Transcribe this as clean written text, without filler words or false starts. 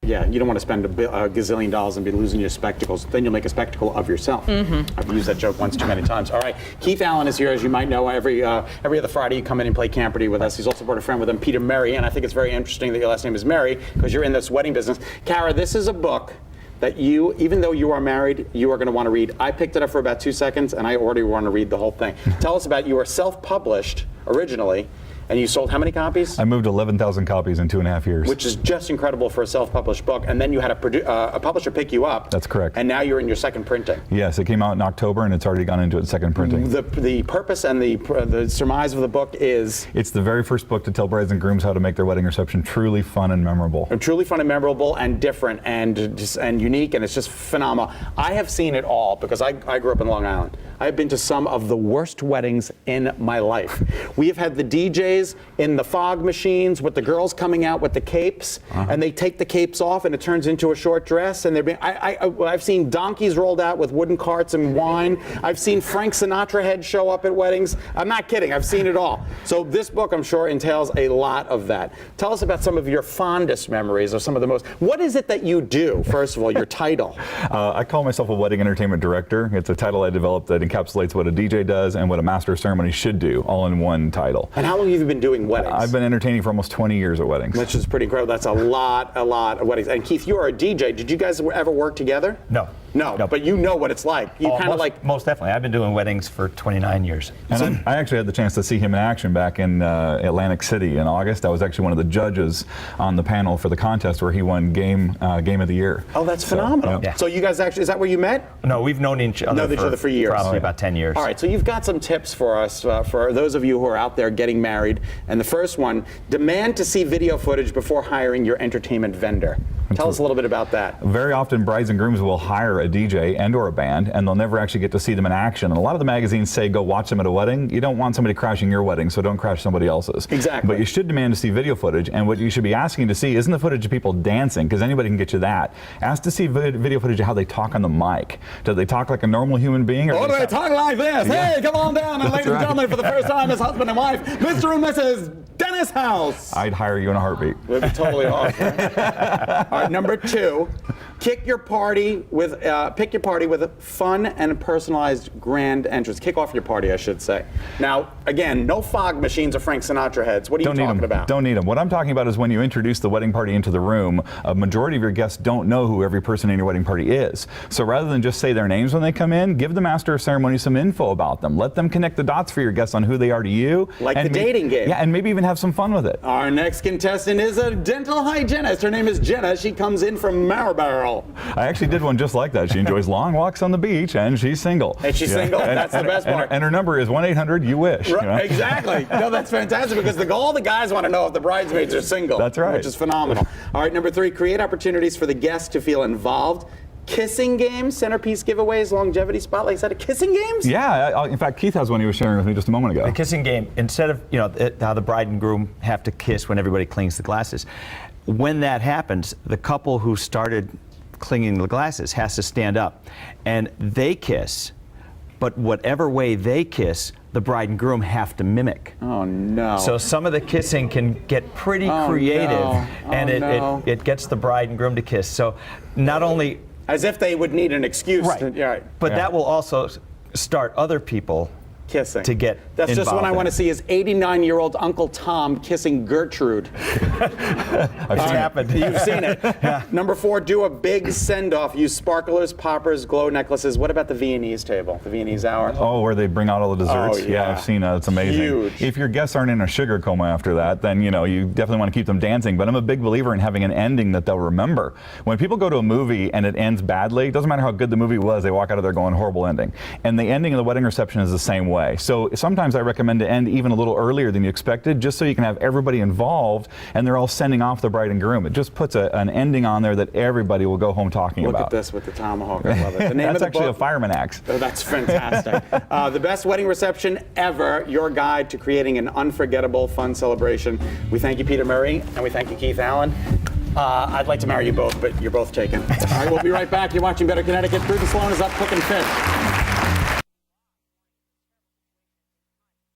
Yeah, you don't want to spend a gazillion dollars and be losing your spectacles. Then you'll make a spectacle of yourself. I've used that joke once too many times. All right, Keith Allen is here, as you might know. Every other Friday you come in and play Camperty with us. He's also brought a friend with him, Peter Murray, and I think it's very interesting that your last name is Murray because you're in this wedding business. Kara, this is a book that you, even though you are married, you are going to want to read. I picked it up for about 2 seconds, and I already want to read the whole thing. Tell us about, you were self-published originally, and you sold how many copies? I moved 11,000 copies in 2.5 years. Which is just incredible for a self-published book. And then you had a publisher pick you up. That's correct. And now you're in your second printing. Yes, it came out in October, and it's already gone into its second printing. The purpose and the surmise of the book is? It's the very first book to tell brides and grooms how to make their wedding reception truly fun and memorable. Truly fun and memorable and different and unique, and it's just phenomenal. I have seen it all because I grew up in Long Island. I have been to some of the worst weddings in my life. We have had the DJs in the fog machines with the girls coming out with the capes, and they take the capes off and it turns into a short dress, and I've seen donkeys rolled out with wooden carts and wine. I've seen Frank Sinatra heads show up at weddings. I'm not kidding, I've seen it all. So this book, I'm sure, entails a lot of that. Tell us about some of your fondest memories or some of the most, what is it that you do, first of all, your title? I call myself a wedding entertainment director. It's a title I developed that encapsulates what a DJ does and what a master of ceremony should do, all in one title. And how long have you been doing weddings? I've been entertaining for almost 20 years at weddings. Which is pretty incredible. That's a lot of weddings. And Keith, you are a DJ. Did you guys ever work together? No. No, but you know what it's like. You kind of like... Most definitely. I've been doing weddings for 29 years. And I actually had the chance to see him in action back in Atlantic City in August. I was actually one of the judges on the panel for the contest where he won Game of the Year. Oh, that's phenomenal. Yeah. So you guys actually, is that where you met? No, we've known each other for years. Probably about 10 years. All right, so you've got some tips for us, for those of you who are out there getting married. And the first one, demand to see video footage before hiring your entertainment vendor. Tell us a little bit about that. Very often brides and grooms will hire a DJ and or a band, and they'll never actually get to see them in action. And a lot of the magazines say go watch them at a wedding. You don't want somebody crashing your wedding, so don't crash somebody else's. Exactly. But you should demand to see video footage, and what you should be asking to see isn't the footage of people dancing, because anybody can get you that. Ask to see video footage of how they talk on the mic. Do they talk like a normal human being? Or do they talk like this? Yeah. Hey, come on down, and ladies and gentlemen, for the first time as husband and wife, Mr. and Mrs. Dennis House. I'd hire you in a heartbeat. We'd be totally awesome. All right, number 2, pick your party with a fun and personalized grand entrance. Kick off your party, I should say. Now, again, no fog machines or Frank Sinatra heads. What are you talking about? Don't need them. What I'm talking about is when you introduce the wedding party into the room, a majority of your guests don't know who every person in your wedding party is. So rather than just say their names when they come in, give the master of ceremony some info about them. Let them connect the dots for your guests on who they are to you. Like the dating game. Yeah, and maybe even have some fun with it. Our next contestant is a dental hygienist. Her name is Jenna. She comes in from Marlboro. I actually did one just like that. She enjoys long walks on the beach, and she's single. And she's single. That's the best part. And her number is 1-800-YOU-WISH. Right, you know? Exactly. No, that's fantastic because all the guys want to know if the bridesmaids are single. That's right. Which is phenomenal. All right, number 3, create opportunities for the guests to feel involved. Kissing games, centerpiece giveaways, longevity spotlight. Is that a kissing games? Yeah, in fact, Keith has one he was sharing with me just a moment ago. The kissing game, instead of how the bride and groom have to kiss when everybody clings the glasses, when that happens, the couple who started clinging the glasses has to stand up, and they kiss. But whatever way they kiss, the bride and groom have to mimic. Oh no! So some of the kissing can get pretty creative, and it gets the bride and groom to kiss. So not only as if they would need an excuse. Right. But that will also start other people kissing. To get That's just what I want to it. see is 89-year-old Uncle Tom kissing Gertrude. I've happened. You've seen it. Yeah. Number 4, do a big send-off. Use sparklers, poppers, glow necklaces. What about the Viennese table, the Viennese hour? Oh, where they bring out all the desserts? Oh, yeah. I've seen it. It's amazing. Huge. If your guests aren't in a sugar coma after that, then you definitely want to keep them dancing. But I'm a big believer in having an ending that they'll remember. When people go to a movie and it ends badly, it doesn't matter how good the movie was, they walk out of there going, horrible ending. And the ending of the wedding reception is the same way. So sometimes I recommend to end even a little earlier than you expected, just so you can have everybody involved and they're all sending off the bride and groom. It just puts an ending on there that everybody will go home talking about. Look at this with the tomahawk. I love it. The name That's of the actually book? a fireman axe. Oh, that's fantastic. The best wedding reception ever, your guide to creating an unforgettable, fun celebration. We thank you, Peter Murray, and we thank you, Keith Allen. I'd like to marry you both, but you're both taken. All right, we'll be right back. You're watching Better Connecticut. Prudence Sloan is up cooking fish.